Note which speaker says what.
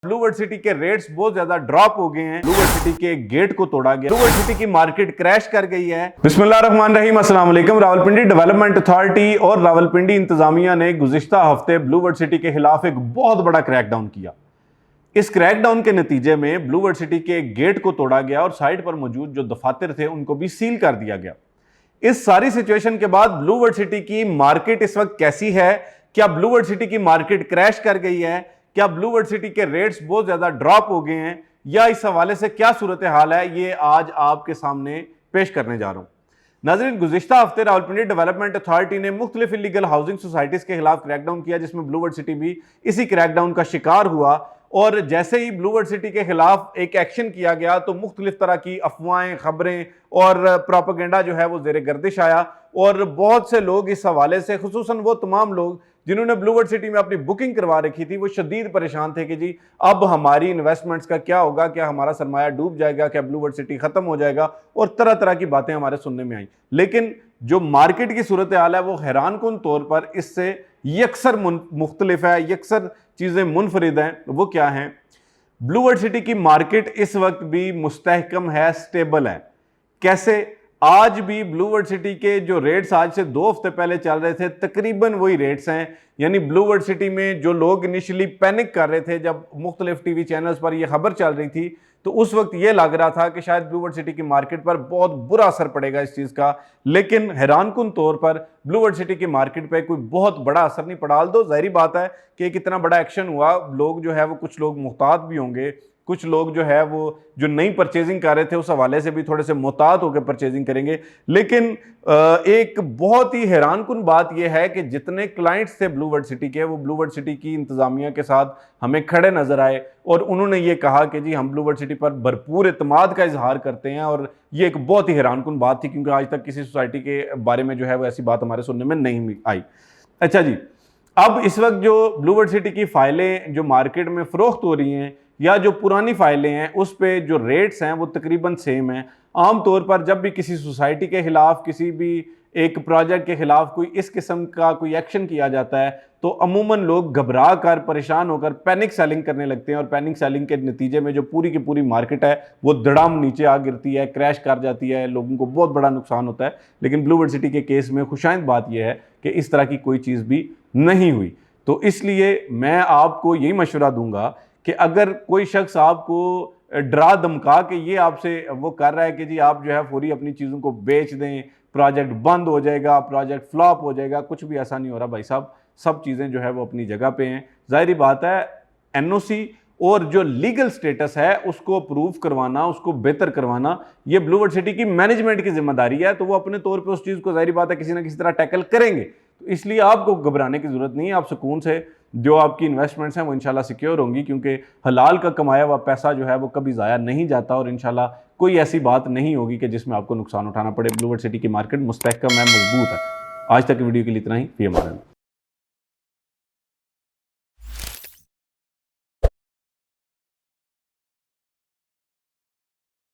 Speaker 1: ब्लूवर्ड city के rates बहुत ज्यादा ड्रॉप हो गए हैं। ब्लूवर्ड सिटी के गेट को तोड़ा गया। ब्लूवर्ड सिटी की मार्केट क्रैश कर गई है। बिस्मिल्लाहिर्रहमानिर्रहीम, अस्सलाम वालेकुम। रावलपिंडी डेवलपमेंट अथॉरिटी और रावलपिंडी इंतजामिया ने गुज़िश्ता हफ्ते ब्लूवर्ड सिटी के खिलाफ एक बहुत बड़ा क्रैकडाउन किया। इस क्रैकडाउन के नतीजे में ब्लूवर्ड सिटी के गेट को तोड़ा गया और साइड पर मौजूद जो दफातर थे उनको भी सील कर दिया गया। इस सारी सिचुएशन के बाद ब्लूवर्ड सिटी की मार्केट इस वक्त कैसी है? क्या ब्लूवर्ड सिटी की मार्केट क्रैश कर गई है? क्या ब्लूवर्ड सिटी के रेट्स बहुत ज्यादा ड्रॉप हो गए हैं, या इस हवाले से क्या सूरत हाल है, ये आज आपके सामने पेश करने जा रहा हूं। नाज़रीन, गुज़िश्ता हफ्ते रावलपिंडी डेवलपमेंट अथॉरिटी ने मुख्तलिफ इलीगल हाउसिंग सोसाइटीज के खिलाफ क्रैकडाउन किया, जिसमें ब्लूवर्ड सिटी भी इसी क्रैकडाउन का शिकार हुआ। और जैसे ही ब्लूवर्ड सिटी के खिलाफ एक एक्शन किया गया तो मुख्तलिफ तरह की अफवाहें, खबरें और प्रोपेगेंडा जो है वो ज़ेरे गर्दिश आया। और बहुत से लोग इस हवाले से, खुसूसन वो तमाम लोग जिन्होंने ब्लूवर्ड सिटी में अपनी बुकिंग करवा रखी थी, वो शदीद परेशान थे कि जी अब हमारी इन्वेस्टमेंट्स का क्या होगा, क्या हमारा सरमाया डूब जाएगा, क्या ब्लूवर्ड सिटी खत्म हो जाएगा, और तरह तरह की बातें हमारे सुनने में आई। लेकिन जो मार्केट की सूरत हाल है वो हैरानकुन तौर पर इससे यकसर मुख्तलिफ है, यकसर चीज़ें मुनफरिद हैं। वो क्या हैं? ब्लूवर्ड सिटी की मार्केट इस वक्त भी मुस्तहकम है, स्टेबल है। कैसे? आज भी ब्लूवर्ड सिटी के जो रेट्स आज से 2 हफ्ते पहले चल रहे थे, तकरीबन वही रेट्स हैं। यानी ब्लूवर्ड सिटी में जो लोग इनिशियली पैनिक कर रहे थे जब मुख्तलिफ टीवी चैनल्स पर यह खबर चल रही थी, तो उस वक्त ये लग रहा था कि शायद ब्लूवर्ड सिटी की मार्केट पर बहुत बुरा असर पड़ेगा इस चीज़ का। लेकिन हैरानकुन तौर पर ब्लूवर्ड सिटी की मार्केट पे कोई बहुत बड़ा असर नहीं पड़ा। दो ज़ाहिरी बात है कि एक इतना बड़ा एक्शन हुआ, लोग जो है वो कुछ लोग मुहतात भी होंगे, कुछ लोग जो है वो जो नई परचेजिंग कर रहे थे उस हवाले से भी थोड़े से मुहतात होकर परचेजिंग करेंगे। लेकिन एक बहुत ही हैरानकुन बात यह है कि जितने क्लाइंट्स थे ब्लूवर्ड सिटी के, वो ब्लूवर्ड सिटी की इंतजामिया के साथ हमें खड़े नजर आए और उन्होंने ये कहा कि जी हम ब्लूवर्ड सिटी पर भरपूर एतमाद का इजहार करते हैं। और ये एक बहुत ही हैरानकुन बात थी, क्योंकि आज तक किसी सोसाइटी के बारे में जो है वो ऐसी बात हमारे सुनने में नहीं आई। अच्छा जी, अब इस वक्त जो ब्लूवर्ड सिटी की फाइलें जो मार्केट में फरोख्त हो रही हैं, या जो पुरानी फाइलें हैं, उस पे जो रेट्स हैं वो तकरीबन सेम हैं। आम तौर पर जब भी किसी सोसाइटी के खिलाफ, किसी भी एक प्रोजेक्ट के खिलाफ कोई इस किस्म का कोई एक्शन किया जाता है तो अमूमन लोग घबरा कर, परेशान होकर पैनिक सेलिंग करने लगते हैं। और पैनिक सेलिंग के नतीजे में जो पूरी की पूरी मार्केट है वो धड़ाम नीचे आ गिरती है, क्रैश कर जाती है, लोगों को बहुत बड़ा नुकसान होता है। लेकिन ब्लूवर्ड सिटी के केस में खुशाइंद बात यह है कि इस तरह की कोई चीज़ भी नहीं हुई। तो इसलिए मैं आपको यही मशवरा दूंगा कि अगर कोई शख्स आपको डरा धमका के ये आपसे वो कर रहा है कि जी आप जो है फौरी अपनी चीज़ों को बेच दें, प्रोजेक्ट बंद हो जाएगा, प्रोजेक्ट फ्लॉप हो जाएगा, कुछ भी ऐसा नहीं हो रहा भाई साहब। सब चीज़ें जो है वो अपनी जगह पे हैं। ज़ाहिरी बात है, एनओसी और जो लीगल स्टेटस है उसको अप्रूव करवाना, उसको बेहतर करवाना, ये ब्लूवर्ड सिटी की मैनेजमेंट की जिम्मेदारी है। तो वो अपने तौर पे उस चीज़ को ज़ाहिरी बात है किसी ना किसी तरह टैकल करेंगे। तो इसलिए आपको घबराने की ज़रूरत नहीं है। आप सुकून से जो आपकी इन्वेस्टमेंट्स हैं वो इंशाल्लाह सिक्योर होंगी, क्योंकि हलाल का कमाया हुआ पैसा जो है वो कभी ज़ाया नहीं जाता। और इंशाल्लाह कोई ऐसी बात नहीं होगी कि जिसमें आपको नुकसान उठाना पड़े। ब्लूवर्ड सिटी की मार्केट मुस्तहकम है, मजबूत है। आज तक की वीडियो के लिए इतना ही। फी अमान अल्लाह।